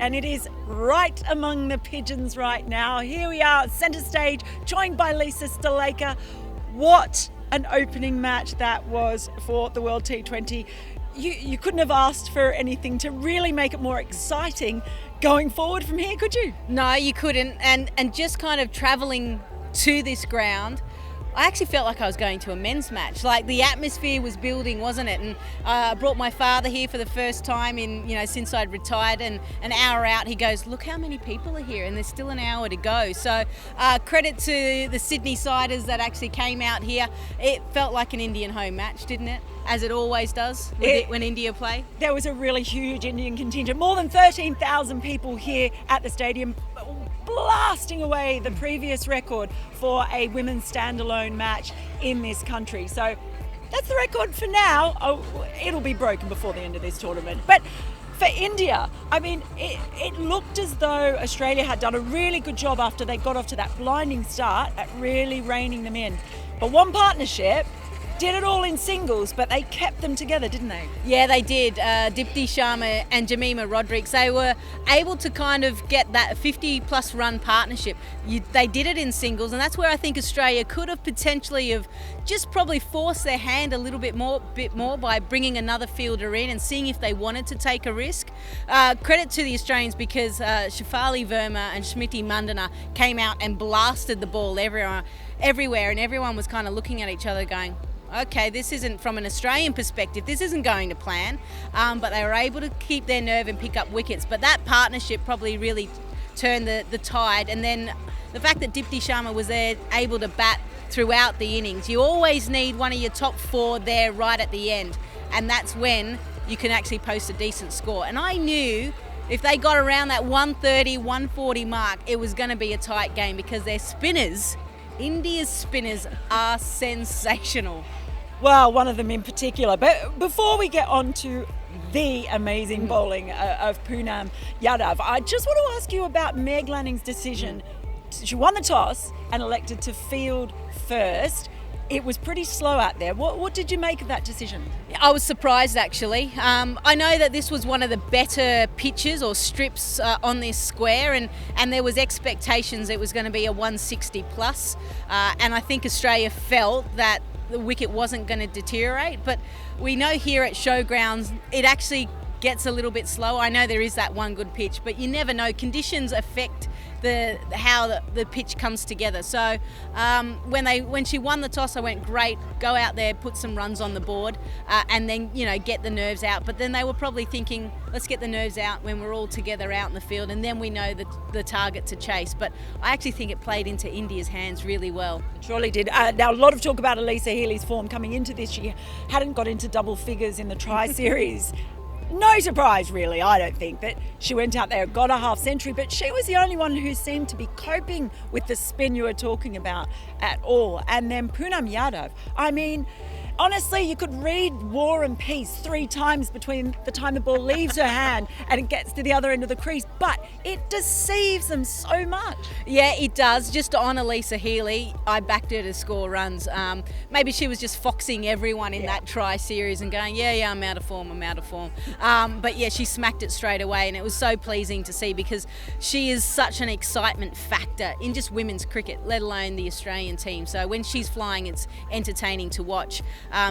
and it is right among the pigeons right now. Here we are at Centerstage, joined by Lisa Sthalekar. What an opening match that was for the World T20. You couldn't have asked for anything to really make it more exciting going forward from here, could you? No, you couldn't. And just kind of travelling to this ground, I actually felt like I was going to a men's match. Like the atmosphere was building, wasn't it? And I brought my father here for the first time since I'd retired, and an hour out he goes, look how many people are here, and there's still an hour to go. So credit to the Sydney siders that actually came out here. It felt like an Indian home match, didn't it? As it always does when India play. There was a really huge Indian contingent, more than 13,000 people here at the stadium, blasting away the previous record for a women's standalone match in this country. So that's the record for now. It'll be broken before the end of this tournament. But for India, I mean, it looked as though Australia had done a really good job after they got off to that blinding start at really reining them in. But one partnership did it all in singles, but they kept them together, didn't they? Yeah, they did. Dipti Sharma and Jemima Rodrigues, they were able to kind of get that 50-plus run partnership. They did it in singles, and that's where I think Australia could have potentially have just probably forced their hand a little bit more by bringing another fielder in and seeing if they wanted to take a risk. Credit to the Australians because Shafali Verma and Smriti Mandana came out and blasted the ball everywhere, and everyone was kind of looking at each other going, okay, this isn't, from an Australian perspective, this isn't going to plan, but they were able to keep their nerve and pick up wickets. But that partnership probably really turned the tide, and then the fact that Dipti Sharma was there able to bat throughout the innings. You always need one of your top four there right at the end, and that's when you can actually post a decent score. And I knew if they got around that 130, 140 mark, it was going to be a tight game because their spinners, India's spinners, are sensational. Well, one of them in particular. But before we get on to the amazing bowling of Poonam Yadav, I just want to ask you about Meg Lannings' decision. She won the toss and elected to field first. It was pretty slow out there. What did you make of that decision? I was surprised, actually. I know that this was one of the better pitches or strips on this square, and there was expectations it was going to be a 160 plus, and I think Australia felt that the wicket wasn't going to deteriorate, but we know here at showgrounds it actually gets a little bit slow. I know there is that one good pitch, but you never know. Conditions affect how the pitch comes together. So when she won the toss, I went, great, go out there, put some runs on the board, and then get the nerves out. But then they were probably thinking, let's get the nerves out when we're all together out in the field, and then we know the target to chase. But I actually think it played into India's hands really well. It surely did. Now, a lot of talk about Elisa Healy's form coming into this. She hadn't got into double figures in the tri-series. No surprise, really, I don't think, that she went out there, got a half century, but she was the only one who seemed to be coping with the spin you were talking about at all. And then Poonam Yadav, I mean, honestly, you could read War and Peace 3 times between the time the ball leaves her hand and it gets to the other end of the crease, but it deceives them so much. Yeah, it does. Just to honour Lisa Healy, I backed her to score runs. Maybe she was just foxing everyone in that tri-series and going, yeah, I'm out of form. But yeah, she smacked it straight away, and it was so pleasing to see because she is such an excitement factor in just women's cricket, let alone the Australian team. So when she's flying, it's entertaining to watch.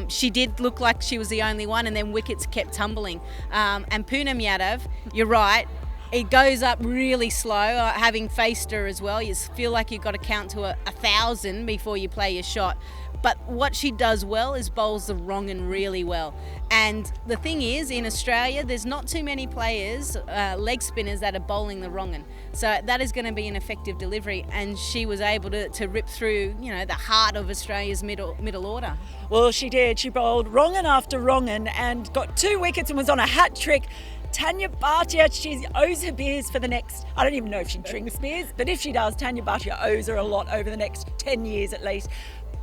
She did look like she was the only one, and then wickets kept tumbling. And Poonam Yadav, you're right, it goes up really slow, having faced her as well. You feel like you've got to count to 1,000 before you play your shot. But what she does well is bowls the wrongun really well. And the thing is, in Australia, there's not too many players, leg spinners, that are bowling the wrongun. So that is going to be an effective delivery. And she was able to rip through, the heart of Australia's middle order. Well, she did. She bowled wrongun after wrongun and got 2 wickets and was on a hat trick. Tanya Bhatia, she owes her beers for the next, I don't even know if she drinks beers, but if she does, Tanya Bhatia owes her a lot over the next 10 years at least.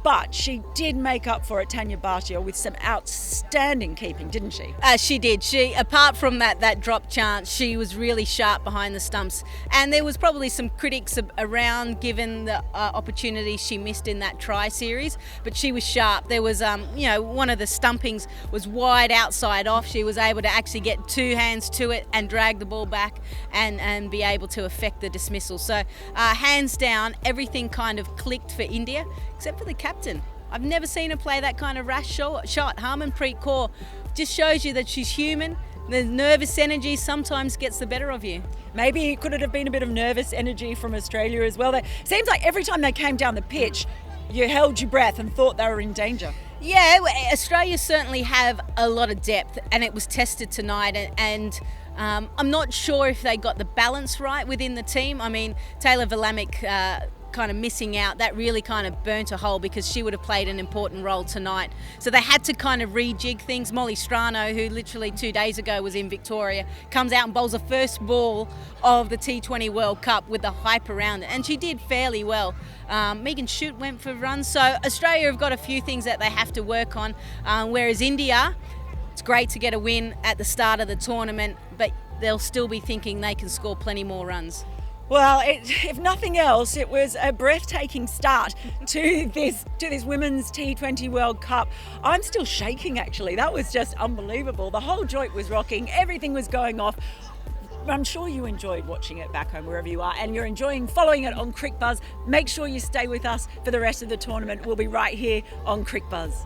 But she did make up for it, Tanya Bartia, with some outstanding keeping, didn't she? She did. She, apart from that drop chance, she was really sharp behind the stumps. And there was probably some critics around given the opportunity she missed in that try series. But she was sharp. There was, one of the stumpings was wide outside off. She was able to actually get two hands to it and drag the ball back and be able to affect the dismissal. So hands down, everything kind of clicked for India, except for the captain. I've never seen her play that kind of rash shot. Harmanpreet Kaur just shows you that she's human. The nervous energy sometimes gets the better of you. Maybe could it have been a bit of nervous energy from Australia as well? It seems like every time they came down the pitch, you held your breath and thought they were in danger. Yeah, Australia certainly have a lot of depth, and it was tested tonight. And I'm not sure if they got the balance right within the team. I mean, Taylor Vlamic kind of missing out, that really kind of burnt a hole because she would have played an important role tonight. So they had to kind of rejig things. Molly Strano, who literally 2 days ago was in Victoria, comes out and bowls the first ball of the T20 World Cup with the hype around it, and she did fairly well. Megan Shute went for runs. So Australia have got a few things that they have to work on, whereas India, it's great to get a win at the start of the tournament, but they'll still be thinking they can score plenty more runs. Well, if nothing else, it was a breathtaking start to this Women's T20 World Cup. I'm still shaking, actually. That was just unbelievable. The whole joint was rocking. Everything was going off. I'm sure you enjoyed watching it back home, wherever you are, and you're enjoying following it on Crick Buzz. Make sure you stay with us for the rest of the tournament. We'll be right here on Crick Buzz.